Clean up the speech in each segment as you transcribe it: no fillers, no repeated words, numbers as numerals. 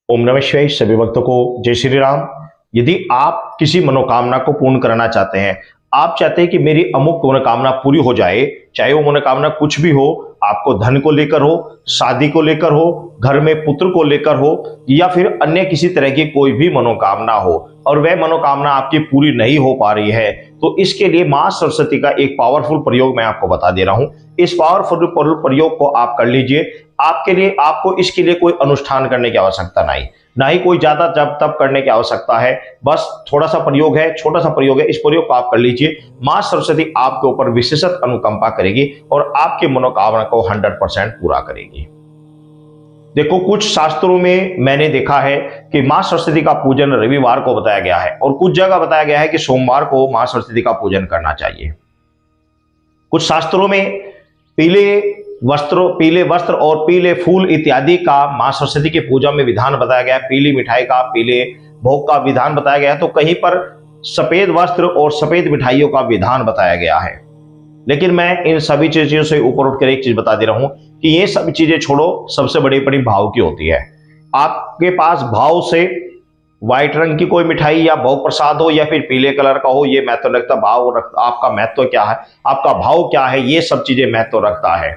ओम नमः शिवाय। सभी भक्तों को जय श्री राम। यदि आप किसी मनोकामना को पूर्ण करना चाहते हैं, आप चाहते हैं कि मेरी अमुक मनोकामना पूरी हो जाए, चाहे वो मनोकामना कुछ भी हो, आपको धन को लेकर हो, शादी को लेकर हो, घर में पुत्र को लेकर हो, या फिर अन्य किसी तरह की कोई भी मनोकामना हो और वह मनोकामना आपकी पूरी नहीं हो पा रही है, तो इसके लिए मां सरस्वती का एक पावरफुल प्रयोग मैं आपको बता दे रहा हूं। इस पावरफुल प्रयोग को आप कर लीजिए। आपके लिए आपको इसके लिए कोई अनुष्ठान करने की आवश्यकता नहीं, ना ही कोई ज्यादा जब तब करने की आवश्यकता है। बस थोड़ा सा प्रयोग है, छोटा सा प्रयोग है। इस प्रयोग को आप कर लीजिए। मां सरस्वती आपके ऊपर विशेषत अनुकंपा करेगी और आपकी मनोकामना को 100% पूरा करेगी। देखो, कुछ शास्त्रों में मैंने देखा है कि मां सरस्वती का पूजन रविवार को बताया गया है और कुछ जगह बताया गया है कि सोमवार को मां सरस्वती का पूजन करना चाहिए। कुछ शास्त्रों में पीले वस्त्र और पीले फूल इत्यादि का मां सरस्वती की पूजा में विधान बताया गया है। पीली मिठाई का, पीले भोग का विधान बताया गया है, तो कहीं पर सफेद वस्त्र और सफेद मिठाइयों का विधान बताया गया है। लेकिन मैं इन सभी चीजों से ऊपर उठकर एक चीज बता दे रहा हूं कि ये सभी चीजें छोड़ो, सबसे बड़ी भाव की होती है। आपके पास भाव से व्हाइट रंग की कोई मिठाई या भोग प्रसाद हो या फिर पीले कलर का हो, ये महत्व रखता। भाव आपका महत्व क्या है, आपका भाव क्या है, ये सब चीजें महत्व रखता है।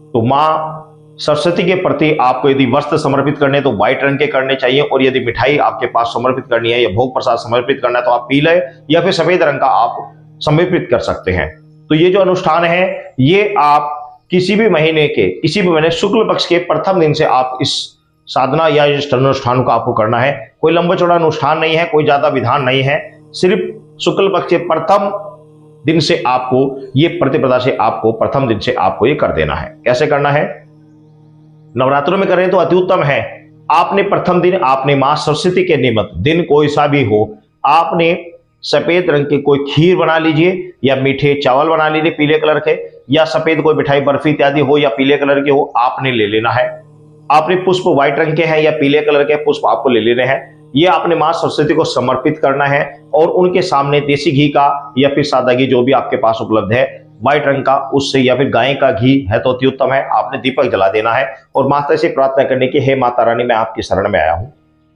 तो मां सरस्वती के प्रति आपको यदि वस्त्र समर्पित करने तो व्हाइट रंग के करने चाहिए, और यदि मिठाई आपके पास समर्पित करनी है या भोग प्रसाद समर्पित करना है तो आप पीले या फिर सफेद रंग का आप समर्पित कर सकते हैं। तो ये जो अनुष्ठान है, ये आप किसी भी महीने शुक्ल पक्ष के प्रथम दिन से आप इस साधना या इस अनुष्ठान को आपको करना है। कोई लंबा चौड़ा अनुष्ठान नहीं है, कोई ज्यादा विधान नहीं है। सिर्फ शुक्ल पक्ष के प्रथम दिन से आपको ये प्रतिपदा से आपको प्रथम दिन से आपको ये कर देना है। कैसे करना है? नवरात्रों में करें तो अति उत्तम है। आपने प्रथम दिन आपने मां सरस्वती के निमित्त, दिन कोई सा भी हो, आपने सफेद रंग की कोई खीर बना लीजिए या मीठे चावल बना लीजिए पीले कलर के, या सफेद कोई मिठाई बर्फी इत्यादि हो या पीले कलर के हो, आपने ले लेना है। आपने पुष्प व्हाइट रंग के हैं या पीले कलर के पुष्प आपको ले लेने हैं। ये आपने मां सरस्वती को समर्पित करना है और उनके सामने देसी घी का या फिर सादा घी जो भी आपके पास उपलब्ध है, व्हाइट रंग का, उससे या फिर गाय का घी है तो अति उत्तम है। आपने दीपक जला देना है और माता से प्रार्थना करने की, हे माता रानी मैं आपकी शरण में आया हूं।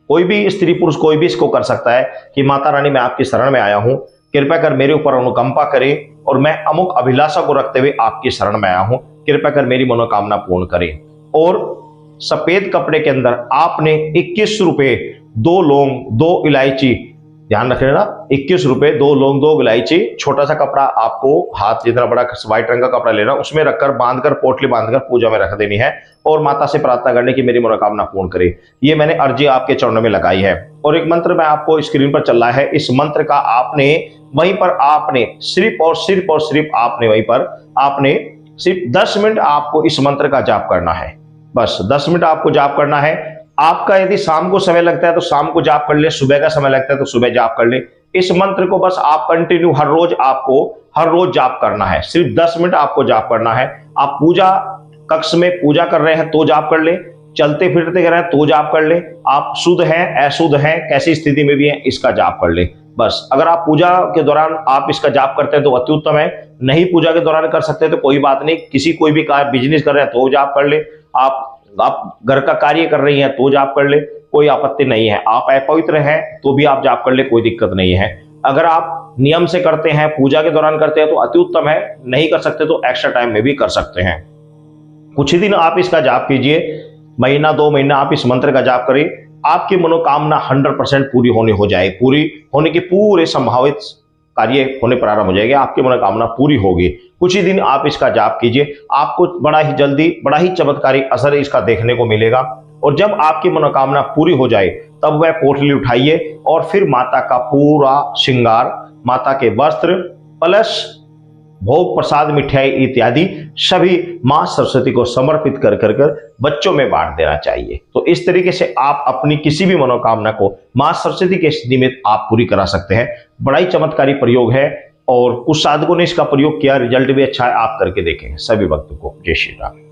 कोई भी स्त्री पुरुष कोई भी इसको कर सकता है कि माता रानी मैं आपकी शरण में आया हूं, कृपया कर मेरे ऊपर अनुकंपा करें और मैं अमुक अभिलाषा को रखते हुए आपकी शरण में आया हूं, कृपया कर मेरी मनोकामना पूर्ण करें। और सफेद कपड़े के अंदर आपने 21 रुपए 2 लौंग 2 इलायची, ध्यान रख लेना, 21 रुपए 2 लौंग 2 इलायची, छोटा सा कपड़ा आपको हाथ जितना बड़ा व्हाइट रंग का कपड़ा लेना, उसमें रखकर बांधकर पोटली बांधकर पूजा में रख देनी है और माता से प्रार्थना करने की मेरी मनोकामना पूर्ण करे। ये मैंने अर्जी आपके चरणों में लगाई है। और एक मंत्र मैं आपको स्क्रीन पर चल रहा है, इस मंत्र का आपने वहीं पर आपने सिर्फ आपने वहीं पर आपने सिर्फ 10 मिनट आपको इस मंत्र का जाप करना है। बस 10 मिनट आपको जाप करना है। आपका यदि शाम को समय लगता है तो शाम को जाप कर ले, सुबह का समय लगता है तो सुबह जाप कर ले। इस मंत्र को बस आप कंटिन्यू हर रोज जाप करना है। सिर्फ 10 मिनट आपको जाप करना है। आप पूजा कक्ष में पूजा कर रहे हैं तो जाप कर ले, चलते फिरते कर रहे हैं तो जाप कर ले, आप शुद्ध हैं अशुद्ध हैं कैसी स्थिति में भी हैं इसका जाप कर ले। बस अगर आप पूजा के दौरान आप इसका जाप करते हैं तो अति उत्तम है। नहीं पूजा के दौरान कर सकते तो कोई बात नहीं, कोई भी बिजनेस कर रहे हैं तो जाप कर ले, आप घर का कार्य कर रही हैं तो जाप कर ले, कोई आपत्ति नहीं है। आप अपवित्र हैं तो भी आप जाप कर ले, कोई दिक्कत नहीं है। अगर आप नियम से करते हैं, पूजा के दौरान करते हैं तो अति उत्तम है, नहीं कर सकते तो एक्स्ट्रा टाइम में भी कर सकते हैं। कुछ ही दिन आप इसका जाप कीजिए, महीना 2 महीना आप इस मंत्र का जाप करें, आपकी मनोकामना 100% पूरी होने की पूरे संभावित कार्य होने प्रारंभ हो जाएगा, आपकी मनोकामना पूरी होगी। कुछ ही दिन आप इसका जाप कीजिए, आपको बड़ा ही चमत्कारी असर इसका देखने को मिलेगा। और जब आपकी मनोकामना पूरी हो जाए तब वह पोटली उठाइए और फिर माता का पूरा श्रृंगार, माता के वस्त्र प्लस भोग प्रसाद मिठाई इत्यादि सभी मां सरस्वती को समर्पित कर बच्चों में बांट देना चाहिए। तो इस तरीके से आप अपनी किसी भी मनोकामना को मां सरस्वती के निमित्त आप पूरी करा सकते हैं। बड़ा ही चमत्कारी प्रयोग है और कुछ साधकों ने इसका प्रयोग किया, रिजल्ट भी अच्छा है, आप करके देखें। सभी भक्तों को जय श्री राम।